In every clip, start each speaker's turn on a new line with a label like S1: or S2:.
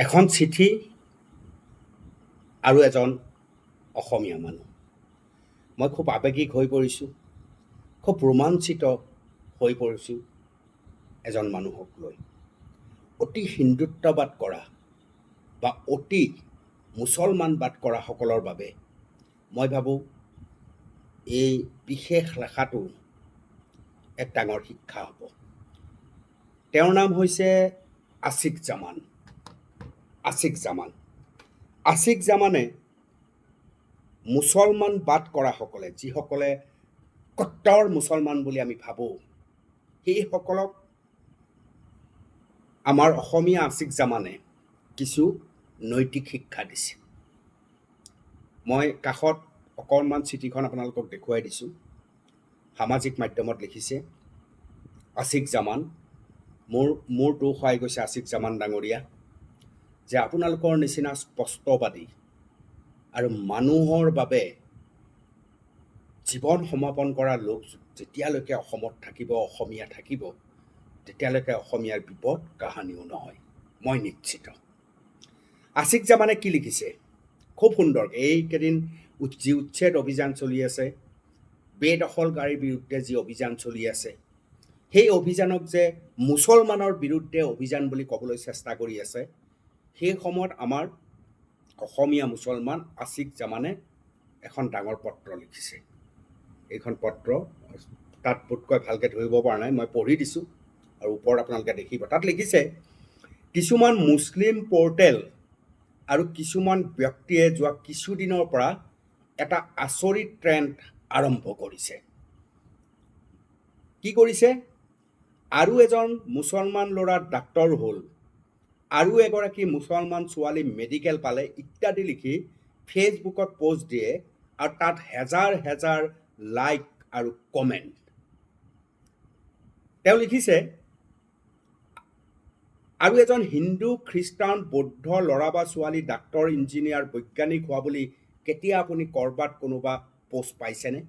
S1: এখন চিঠি আৰু এজন অসমীয়া মানুহ। মই খুব আৱেগিক হৈ পৰিছোঁ, খুব ৰোমাঞ্চিত হৈ পৰিছোঁ এজন মানুহক লৈ। অতি হিন্দুত্ববাদ কৰা বা অতি মুছলমানবাদ কৰা সকলৰ বাবে মই ভাবোঁ এই বিশেষ লেখাটো এক ডাঙৰ শিক্ষা হ'ব। তেওঁৰ নাম হৈছে আছিক জামান। আছিক জামানে মুছলমানবাদ কৰাসকলে, যিসকলে কট্টৰ মুছলমান বুলি আমি ভাবোঁ, সেইসকলক আমাৰ অসমীয়া আছিক জামানে কিছু নৈতিক শিক্ষা দিছে। মই কাষত অকণমান চিঠিখন আপোনালোকক দেখুৱাই দিছোঁ। সামাজিক মাধ্যমত লিখিছে আছিক জামান। মোৰ দুখ হৈ গৈছে আছিক জামান ডাঙৰীয়া, যে আপোনালোকৰ নিচিনা স্পষ্টবাদী আৰু মানুহৰ বাবে জীৱন সমাপন কৰা লোক যেতিয়ালৈকে অসমত থাকিব, অসমীয়া থাকিব, তেতিয়ালৈকে অসমীয়াৰ বিপদ কাহানিও নহয়, মই নিশ্চিত। আছিক জামানে কি লিখিছে খুব সুন্দৰ। এইকেইদিন যি উচ্ছেদ অভিযান চলি আছে, বেদখলকাৰীৰ বিৰুদ্ধে যি অভিযান চলি আছে, সেই অভিযানক যে মুছলমানৰ বিৰুদ্ধে অভিযান বুলি ক'বলৈ চেষ্টা কৰি আছে, সেই সময়ত আমাৰ অসমীয়া মুছলমান আছিক জামানে এখন ডাঙৰ পত্ৰ লিখিছে। এইখন পত্ৰ তাত বোধকৈ ভালকৈ ধৰিব পৰা নাই, মই পঢ়ি দিছোঁ আৰু ওপৰত আপোনালোকে দেখিব। তাত লিখিছে, কিছুমান মুছলিম পৰ্টেল আৰু কিছুমান ব্যক্তিয়ে যোৱা কিছুদিনৰ পৰা এটা আচৰিত ট্ৰেণ্ড আৰম্ভ কৰিছে। কি কৰিছে? আৰু এজন মুছলমান ল'ৰা ডাক্তৰ হ'ল, আৰু এগৰাকী মুছলমান ছোৱালী মেডিকেল পালে ইত্যাদি লিখি ফেচবুকত পোষ্ট দিয়ে আৰু তাত হেজাৰ হেজাৰ লাইক আৰু কমেণ্ট। তেওঁ লিখিছে, আৰু এজন হিন্দু, খ্ৰীষ্টান, বৌদ্ধ ল'ৰা বা ছোৱালী ডাক্তৰ, ইঞ্জিনিয়াৰ, বৈজ্ঞানিক হোৱা বুলি কেতিয়া আপুনি ক'ৰবাত কোনোবা পোষ্ট পাইছেনে?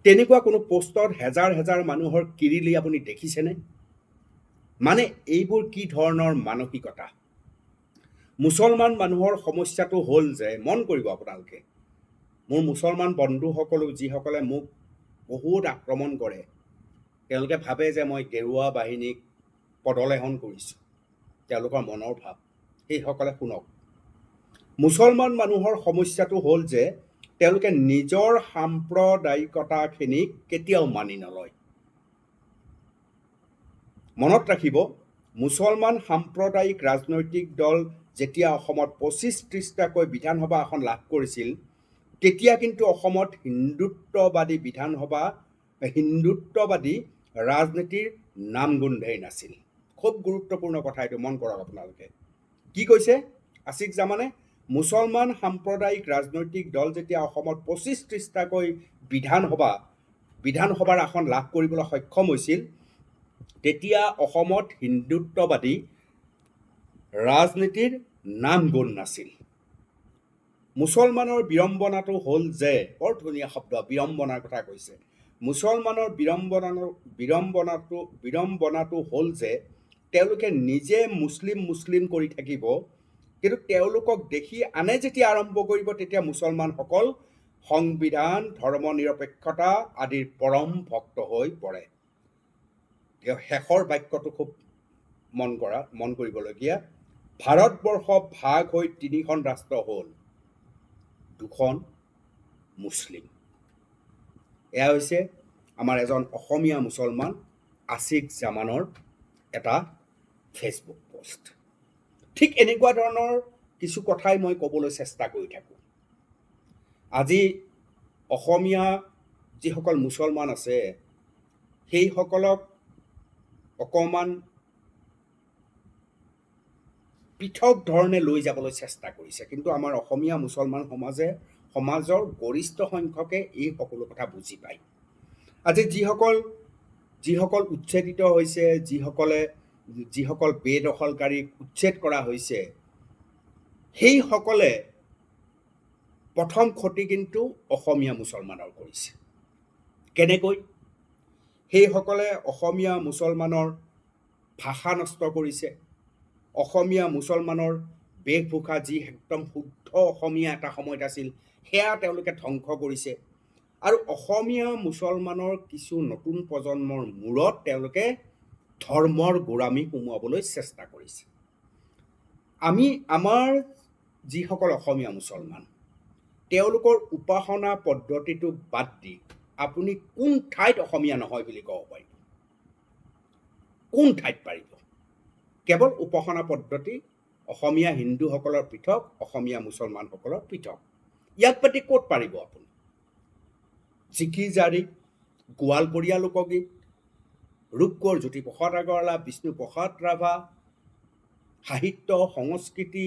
S1: তেনেকুৱা কোনো পোষ্টত হেজাৰ হেজাৰ মানুহৰ কিৰিলি আপুনি দেখিছেনে? মানে এইবোৰ কি ধৰণৰ মানসিকতা? মুছলমান মানুহৰ সমস্যাটো হ'ল যে, মন কৰিব আপোনালোকে, মোৰ মুছলমান বন্ধুসকলো যিসকলে মোক বহুত আক্ৰমণ কৰে, তেওঁলোকে ভাবে যে মই গেৰুৱা বাহিনীক পদলেহন কৰিছোঁ, তেওঁলোকৰ মনৰ ভাৱ। সেইসকলে শুনক, মুছলমান মানুহৰ সমস্যাটো হ'ল যে তেওঁলোকে নিজৰ সাম্প্ৰদায়িকতাখিনিক কেতিয়াও মানি নলয়। মনত ৰাখিব, মুছলমান সাম্প্ৰদায়িক ৰাজনৈতিক দল যেতিয়া অসমত 25-30টাকৈ বিধানসভা আসন লাভ কৰিছিল, তেতিয়া কিন্তু অসমত হিন্দুত্ববাদী ৰাজনীতিৰ নামগোন্ধেই নাছিল। খুব গুৰুত্বপূৰ্ণ কথা এইটো, মন কৰক আপোনালোকে। কি কৈছে আছিক জামানে? মুছলমান সাম্প্ৰদায়িক ৰাজনৈতিক দল যেতিয়া অসমত 25-30টাকৈ বিধানসভাৰ আসন লাভ কৰিবলৈ সক্ষম হৈছিল, তেতিয়া অসমত হিন্দুত্ববাদী ৰাজনীতিৰ নামগোন্ধ নাছিল। মুছলমানৰ বিড়ম্বনাটো হ'ল যে, বৰ ধুনীয়া শব্দ, বিড়ম্বনাৰ কথা কৈছে। মুছলমানৰ বিড়ম্বনাটো হ'ল যে তেওঁলোকে নিজে মুছলিম কৰি থাকিব, কিন্তু তেওঁলোকক দেখি আনে যেতিয়া আৰম্ভ কৰিব, তেতিয়া মুছলমানসকল সংবিধান, ধৰ্ম নিৰপেক্ষতা আদিৰ পৰম ভক্ত হৈ পৰে। শেষৰ বাক্যটো খুব মন কৰিবলগীয়া। ভাৰতবৰ্ষ ভাগ হৈ 3খন ৰাষ্ট্ৰ হ'ল, 2খন মুছলিম। এয়া হৈছে আমাৰ এজন অসমীয়া মুছলমান আছিক জামানৰ এটা ফেচবুক পোষ্ট। ঠিক এনেকুৱা ধৰণৰ কিছু কথাই মই ক'বলৈ চেষ্টা কৰি থাকোঁ। আজি অসমীয়া যিসকল মুছলমান আছে, সেইসকলক অকণমান পৃথক ধৰণে লৈ যাবলৈ চেষ্টা কৰিছে, কিন্তু আমাৰ অসমীয়া মুছলমান সমাজৰ গৰিষ্ঠ সংখ্যকে এই সকলো কথা বুজি পায়। আজি যিসকল উচ্ছেদিত হৈছে, যিসকল বেদখলকাৰীক উচ্ছেদ কৰা হৈছে, সেইসকলে প্ৰথম ক্ষতি কিন্তু অসমীয়া মুছলমানৰ কৰিছে। কেনেকৈ? সেইসকলে অসমীয়া মুছলমানৰ ভাষা নষ্ট কৰিছে, অসমীয়া মুছলমানৰ বেশভূষা যি একদম শুদ্ধ অসমীয়া এটা সময়ত আছিল সেয়া তেওঁলোকে ধ্বংস কৰিছে আৰু অসমীয়া মুছলমানৰ কিছু নতুন প্ৰজন্মৰ মূৰত তেওঁলোকে ধৰ্মৰ গোড়ামী সোমোৱাবলৈ চেষ্টা কৰিছে। আমি আমাৰ যিসকল অসমীয়া মুছলমান তেওঁলোকৰ উপাসনা পদ্ধতিটো বাদ দি আপুনি কোন ঠাইত অসমীয়া নহয় বুলি ক'ব পাৰিব? কোন ঠাইত পাৰিব? কেৱল উপাসনা পদ্ধতি অসমীয়া হিন্দুসকলৰ পৃথক, অসমীয়া মুছলমানসকলৰ পৃথক। ইয়াক পাতি ক'ত পাৰিব আপুনি? জিকিৰ জাৰি, গোৱালপৰীয়া লোকগীত, ৰূপকোঁৱৰ জ্যোতিপ্ৰসাদ আগৰৱালা, বিষ্ণুপ্ৰসাদ ৰাভা, সাহিত্য, সংস্কৃতি,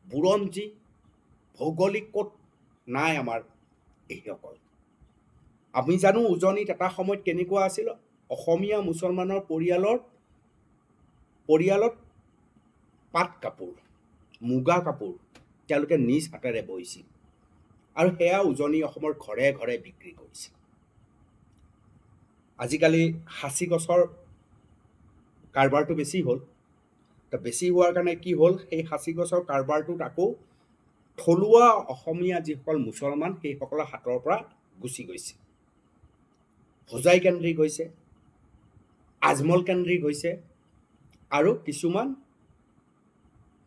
S1: বুৰঞ্জী, ভৌগোলিক ক'ত নাই আমাৰ এইসকল? আমি জানো উজনিত এটা সময়ত কেনেকুৱা আছিল? অসমীয়া মুছলমানৰ পৰিয়ালত পাট কাপোৰ, মুগা কাপোৰ তেওঁলোকে নিজ হাতেৰে বৈছিল আৰু সেয়া উজনি অসমৰ ঘৰে ঘৰে বিক্ৰী কৰিছিল। আজিকালি সাঁচি গছৰ কাৰবাৰটো বেছি হ'ল। বেছি হোৱাৰ কাৰণে কি হ'ল, সেই সাঁচি গছৰ কাৰবাৰটোত আকৌ থলুৱা অসমীয়া যিসকল মুছলমান সেইসকলৰ হাতৰ পৰা গুচি গৈছে। হোজাই কেন্দ্ৰিক হৈছে, আজমল কেন্দ্ৰিক হৈছে আৰু কিছুমান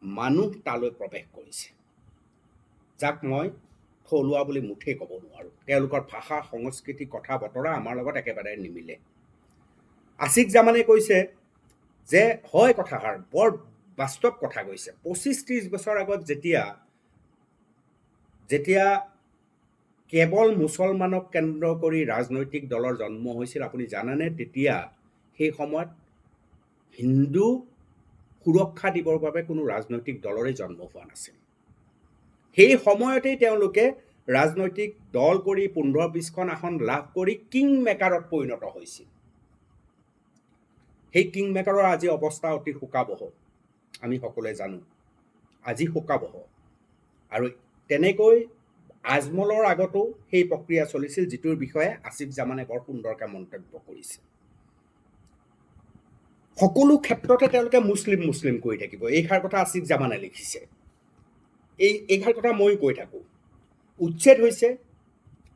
S1: মানুহ তালৈ প্ৰৱেশ কৰিছে যাক মই থলুৱা বুলি মুঠেই ক'ব নোৱাৰোঁ। তেওঁলোকৰ ভাষা, সংস্কৃতি, কথা বতৰা আমাৰ লগত একেবাৰে নিমিলে। আছিফ জামানে কৈছে যে হয় কথাষাৰ বৰ বাস্তৱ কথা কৈছে। 25-30 বছৰ আগত যেতিয়া কেৱল মুছলমানক কেন্দ্ৰ কৰি ৰাজনৈতিক দলৰ জন্ম হৈছিল, আপুনি জানেনে? তেতিয়া সেই সময়ত হিন্দু সুৰক্ষা দিবৰ বাবে কোনো ৰাজনৈতিক দলৰে জন্ম হোৱা নাছিল। সেই সময়তেই তেওঁলোকে ৰাজনৈতিক দল কৰি 15-20খন আসন লাভ কৰি কিং মেকাৰত পৰিণত হৈছিল। সেই কিং মেকাৰৰ আজি অৱস্থা অতি শোকাবহ, আমি সকলোৱে জানো। আজি শোকাবহ। আৰু তেনেকৈ আজমলৰ আগতো সেই প্ৰক্ৰিয়া চলিছিল, যিটোৰ বিষয়ে আছিফ জামানে বৰ সুন্দৰকৈ মন্তব্য কৰিছে। সকলো ক্ষেত্ৰতে তেওঁলোকে মুছলিম কৈ থাকিব। এইষাৰ কথা আছিফ জামানে লিখিছে। এইষাৰ কথা মই কৈ থাকোঁ। উচ্ছেদ হৈছে,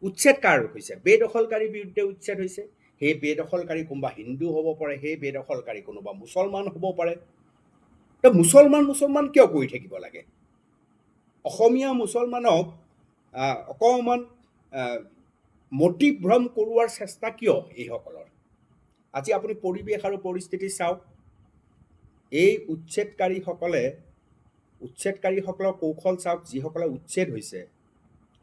S1: উচ্ছেদ কাৰ হৈছে? বেদখলকাৰীৰ বিৰুদ্ধে উচ্ছেদ হৈছে। সেই বেদখলকাৰী কোনোবা হিন্দু হ'ব পাৰে, সেই বেদখলকাৰী কোনোবা মুছলমান হ'ব পাৰে। তো মুছলমান কিয় কৈ থাকিব লাগে? অসমীয়া মুছলমানক অকণমান মতিভ্ৰম কৰোৱাৰ চেষ্টা কিয় এইসকলৰ? আজি আপুনি পৰিৱেশ আৰু পৰিস্থিতি চাওক। এই উচ্ছেদকাৰীসকলৰ কৌশল চাওক। যিসকলে উচ্ছেদ হৈছে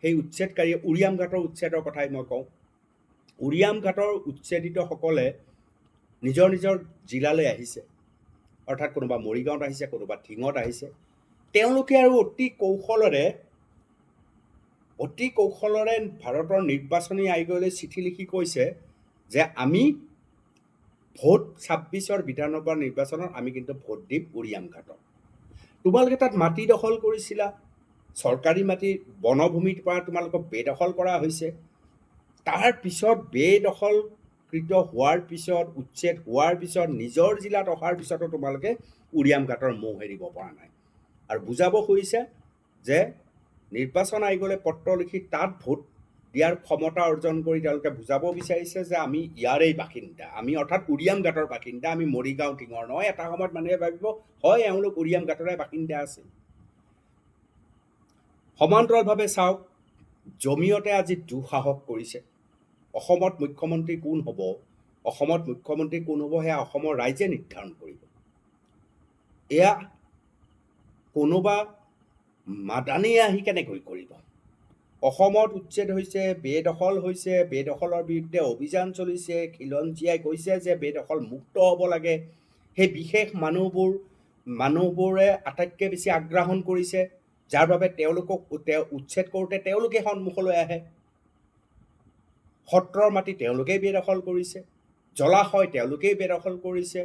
S1: সেই উচ্ছেদকাৰীয়ে উৰিয়াম ঘাটৰ উচ্ছেদৰ কথাই মই কওঁ। উৰিয়াম ঘাটৰ উচ্ছেদিতসকলে নিজৰ নিজৰ জিলালৈ আহিছে, অৰ্থাৎ কোনোবা মৰিগাঁৱত আহিছে, কোনোবা ধিঙত আহিছে। তেওঁলোকে আৰু অতি কৌশলেৰে ভাৰতৰ নিৰ্বাচনী আয়োগলৈ চিঠি লিখি কৈছে যে আমি ভোট 26ৰ বিধানসভা নিৰ্বাচনত আমি কিন্তু ভোট দিম উৰিয়াম ঘাটত। তোমালোকে তাত মাটি দখল কৰিছিলা, চৰকাৰী মাটি বনভূমিৰ পৰা তোমালোকক বেদখল কৰা হৈছে। তাৰ পিছত বেদখলকৃত হোৱাৰ পিছত, উচ্ছেদ হোৱাৰ পিছত, নিজৰ জিলাত অহাৰ পিছতো তোমালোকে উৰিয়াম ঘাটৰ মোহ এৰিব পৰা নাই। আৰু বুজাব খুজিছে যে নিৰ্বাচন আয়োগলৈ পত্ৰ লিখি তাত ভোট দিয়াৰ ক্ষমতা অৰ্জন কৰি তেওঁলোকে বুজাব বিচাৰিছে যে আমি ইয়াৰেই বাসিন্দা, আমি অৰ্থাৎ উৰিয়াম ঘাটৰ বাসিন্দা, আমি মৰিগাঁও টিঙৰ নহয়। এটা সময়ত মানুহে ভাবিব হয় এওঁলোক উৰিয়াম ঘাটৰে বাসিন্দা আছিল। সমান্তৰালভাৱে চাওক, জমিয়তে আজি দুঃসাহস কৰিছে। অসমত মুখ্যমন্ত্ৰী কোন হ'ব সেয়া অসমৰ ৰাইজে নিৰ্ধাৰণ কৰিব। এয়া কোনোবা মাদানীয়ে আহি কেনেকৈ কৰিব? অসমত উচ্ছেদ হৈছে, বেদখল হৈছে, বেদখলৰ বিৰুদ্ধে অভিযান চলিছে। খিলঞ্জীয়াই কৈছে যে বেদখল মুক্ত হ'ব লাগে। সেই বিশেষ মানুহবোৰে আটাইতকৈ বেছি আগ্ৰাসন কৰিছে, যাৰ বাবে তেওঁলোকক উচ্ছেদ কৰোঁতে তেওঁলোকে সন্মুখলৈ আহে। সত্ৰৰ মাটি তেওঁলোকেই বেদখল কৰিছে, জলাশয় তেওঁলোকেই বেদখল কৰিছে।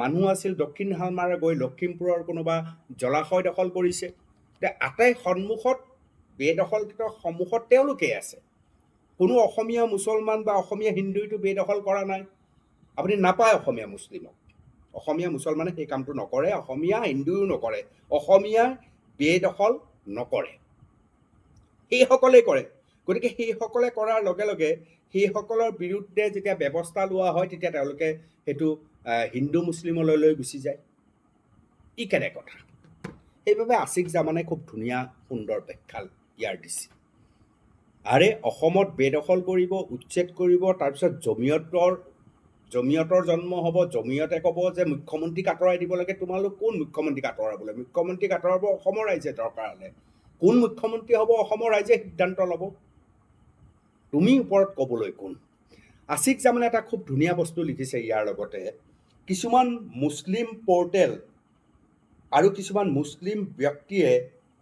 S1: মানুহ আছিল দক্ষিণ শালমাৰা গৈ লখিমপুৰৰ কোনোবা জলাশয় দখল কৰিছে। আটাই বেদখলকৃত সন্মুখত তেওঁলোকেই আছে। কোনো অসমীয়া মুছলমান বা অসমীয়া হিন্দুইটো বেদখল কৰা নাই। আপুনি নাপায় অসমীয়া মুছলিমক। অসমীয়া মুছলমানে সেই কামটো নকৰে, অসমীয়া হিন্দুও নকৰে, অসমীয়াই বেদখল নকৰে, সেইসকলেই কৰে। গতিকে সেইসকলে কৰাৰ লগে লগে সেইসকলৰ বিৰুদ্ধে যেতিয়া ব্যৱস্থা লোৱা হয় তেতিয়া তেওঁলোকে সেইটো হিন্দু মুছলিমলৈ লৈ গুচি যায়। ই কেনে কথা? সেইবাবে আছিফ জামানে খুব ধুনীয়া সুন্দৰ ব্যাখ্যা ইয়াৰ দিছে। আৰে অসমত বেদখল কৰিব, উচ্ছেদ কৰিব, তাৰপিছত জমিয়তৰ জন্ম হ'ব, জমিয়তে ক'ব যে মুখ্যমন্ত্ৰীক আঁতৰাই দিব লাগে। তোমালোক কোন মুখ্যমন্ত্ৰীক আঁতৰাবলৈ? মুখ্যমন্ত্ৰীক আঁতৰাব অসমৰ ৰাইজে দৰকাৰ হ'লে। কোন মুখ্যমন্ত্ৰী হ'ব অসমৰ ৰাইজে সিদ্ধান্ত ল'ব, তুমি ওপৰত ক'বলৈ কোন? আছিফ জামানে এটা খুব ধুনীয়া বস্তু লিখিছে ইয়াৰ লগতে। কিছুমান মুছলিম পৰ্টেল আৰু কিছুমান মুছলিম ব্যক্তিয়ে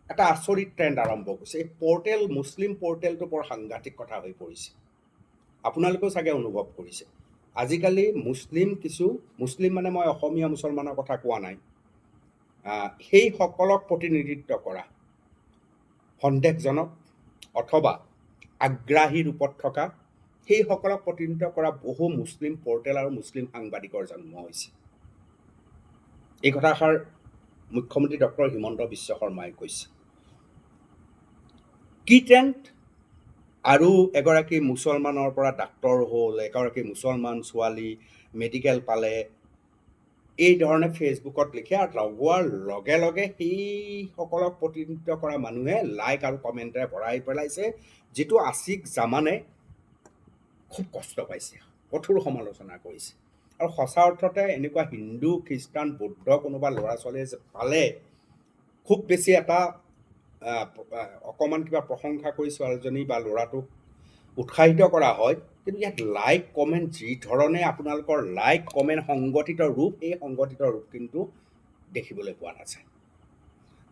S1: এটা আচৰিত ট্ৰেণ্ড আৰম্ভ কৰিছে। এই পৰ্টেল, মুছলিম পৰ্টেলটো বৰ সাংঘাতিক কথা হৈ পৰিছে। আপোনালোকেও চাগে অনুভৱ কৰিছে। আজিকালি মুছলিম মানে মই অসমীয়া মুছলমানৰ কথা কোৱা নাই, সেইসকলক প্ৰতিনিধিত্ব কৰা সন্দেহজনক অথবা আগ্ৰাহী ৰূপত থকা সেইসকলক প্ৰতিনিধিত্ব কৰা বহু মুছলিম পৰ্টেল আৰু মুছলিম সাংবাদিকৰ জন্ম হৈছে। এই কথাষাৰ মুখ্যমন্ত্ৰী ডক্টৰ হিমন্ত বিশ্ব শৰ্মাই কৈছে। কি ট্ৰেণ্ড? আৰু এগৰাকী মুছলমানৰ পৰা ডাক্তৰ হ'ল, এগৰাকী মুছলমান ছোৱালী মেডিকেল পালে, এই ধৰণে ফেচবুকত লিখে আৰু লগোৱাৰ লগে লগে সেইসকলক প্ৰতিনিধিত্ব কৰা মানুহে লাইক আৰু কমেণ্টেৰে ভৰাই পেলাইছে, যিটো আছিফ জামানে খুব কষ্ট পাইছে, কঠোৰ সমালোচনা কৰিছে। আৰু সঁচা অৰ্থতে এনেকুৱা হিন্দু, খ্ৰীষ্টান, বুদ্ধ কোনোবা ল'ৰা ছোৱালীয়ে পালে খুব বেছি এটা অকণমান কিবা প্ৰশংসা কৰি ছোৱালীজনী বা ল'ৰাটোক উৎসাহিত কৰা হয়, কিন্তু ইয়াত লাইক কমেণ্ট, যি ধৰণে আপোনালোকৰ লাইক কমেণ্ট সংগঠিত ৰূপ, এই সংগঠিত ৰূপ কিন্তু দেখিবলৈ পোৱা নাযায়।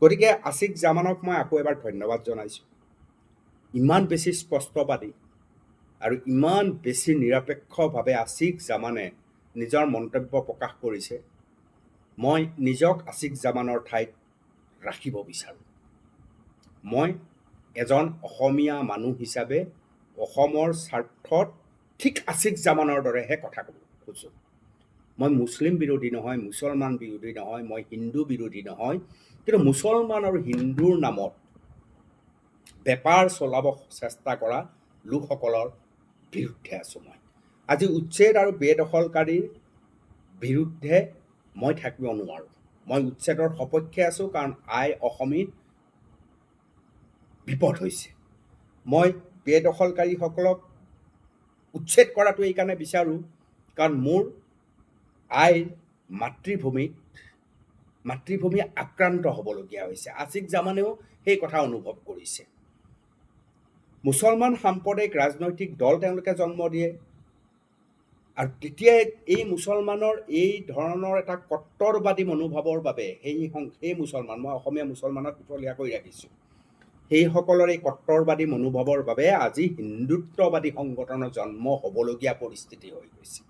S1: গতিকে আছিফ জামানক মই আকৌ এবাৰ ধন্যবাদ জনাইছোঁ। ইমান বেছি স্পষ্টবাদী আৰু ইমান বেছি নিৰপেক্ষভাৱে আছিফ জামানে নিজৰ মন্তব্য প্ৰকাশ কৰিছে। মই নিজক আছিফ জামানৰ ঠাইত ৰাখিব বিচাৰোঁ। মই এজন অসমীয়া মানুহ হিচাপে অসমৰ স্বাৰ্থত ঠিক আছিফ জামানৰ দৰেহে কথা ক'ব খোজোঁ। মই মুছলিম বিৰোধী নহয়, মুছলমান বিৰোধী নহয়, মই হিন্দু বিৰোধী নহয়, কিন্তু মুছলমান আৰু হিন্দুৰ নামত বেপাৰ চলাব চেষ্টা কৰা লোকসকলৰ বিৰুদ্ধে আছোঁ মই। আজি উচ্ছেদ আৰু বেদখলকাৰীৰ বিৰুদ্ধে মই থাকিব নোৱাৰোঁ। মই উচ্ছেদৰ সপক্ষে আছোঁ, কাৰণ অসমীৰ বিপদ হৈছে। মই বেদখলকাৰীসকলক উচ্ছেদ কৰাটো এইকাৰণে বিচাৰোঁ, কাৰণ মোৰ মাতৃভূমি আক্ৰান্ত হ'বলগীয়া হৈছে। আছিফ জামানেও সেই কথা অনুভৱ কৰিছে। মুছলমান সাম্প্ৰদায়িক ৰাজনৈতিক দল তেওঁলোকে জন্ম দিয়ে, আৰু তেতিয়াই এই মুছলমানৰ এই ধৰণৰ এটা কট্টৰবাদী মনোভাৱৰ বাবে সেই মুছলমান, মই অসমীয়া মুছলমানক পিছলীয়া কৰি ৰাখিছোঁ, সেইসকলৰ এই কট্টৰবাদী মনোভাৱৰ বাবে আজি হিন্দুত্ববাদী সংগঠনৰ জন্ম হ'বলগীয়া পৰিস্থিতি হৈ গৈছে।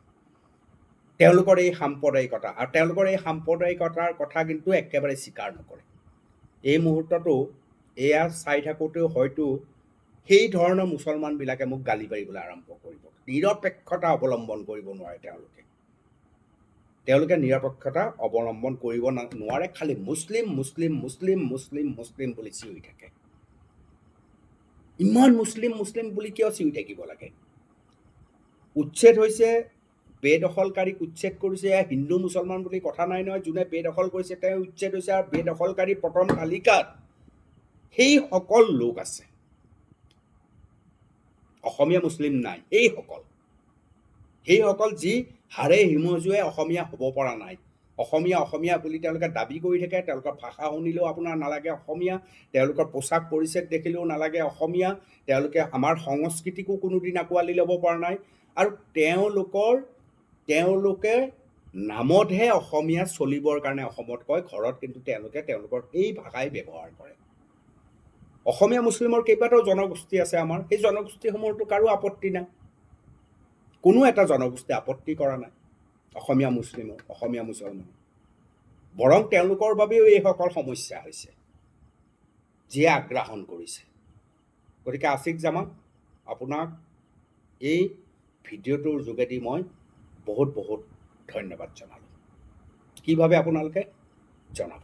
S1: তেওঁলোকৰ এই সাম্প্ৰদায়িকতা, আৰু তেওঁলোকৰ এই সাম্প্ৰদায়িকতাৰ কথা কিন্তু একেবাৰে স্বীকাৰ নকৰে। এই মুহূৰ্ততো এয়া চাই থাকোঁতেও হয়তো সেই ধৰণৰ মুছলমানবিলাকে মোক গালি পাৰিবলৈ আৰম্ভ কৰিব। নিৰপেক্ষতা অৱলম্বন কৰিব নোৱাৰে তেওঁলোকে নিৰপেক্ষতা অৱলম্বন কৰিব নোৱাৰে, খালি মুছলিম মুছলিম মুছলিম মুছলিম মুছলিম বুলি চিঞৰি থাকে। ইমান মুছলিম মুছলিম বুলি কিয় চিঞৰি থাকিব লাগে? উচ্ছেদ হৈছে, বেদখলকাৰীক উচ্ছেদ কৰিছে, হিন্দু মুছলমান বুলি কথা নাই নহয়। যোনে বেদখল কৰিছে তেওঁ উচ্ছেদ হৈছে, আৰু বেদখলকাৰী প্ৰথম তালিকাত সেইসকল লোক আছে, অসমীয়া মুছলিম নাই। সেইসকল যি হাড়ে হিমজুৱে অসমীয়া হ'ব পৰা নাই। অসমীয়া বুলি তেওঁলোকে দাবী কৰি থাকে। তেওঁলোকৰ ভাষা শুনিলেও আপোনাৰ নালাগে অসমীয়া, তেওঁলোকৰ পোচাক পৰিচ্ছদ দেখিলেও নালাগে অসমীয়া, তেওঁলোকে আমাৰ সংস্কৃতিকো কোনোদিন আঁকোৱালি ল'ব পৰা নাই, আৰু তেওঁলোকে নামতহে অসমীয়া চলিবৰ কাৰণে অসমত কয়, ঘৰত কিন্তু তেওঁলোকে তেওঁলোকৰ এই ভাষাই ব্যৱহাৰ কৰে। অসমীয়া মুছলিমৰ কেইবাটাও জনগোষ্ঠী আছে আমাৰ, সেই জনগোষ্ঠীসমূহতো কাৰো আপত্তি নাই, কোনো এটা জনগোষ্ঠী আপত্তি কৰা নাই অসমীয়া মুছলমান। বৰং তেওঁলোকৰ বাবেও এইসকল সমস্যা হৈছে, যিয়ে আগ্ৰাসন কৰিছে। গতিকে আছিফ জামান, আপোনাক এই ভিডিঅ'টোৰ যোগেদি মই বহুত বহুত ধন্যবাদ জনালোঁ। কি ভাবে আপোনালোকে জনাব।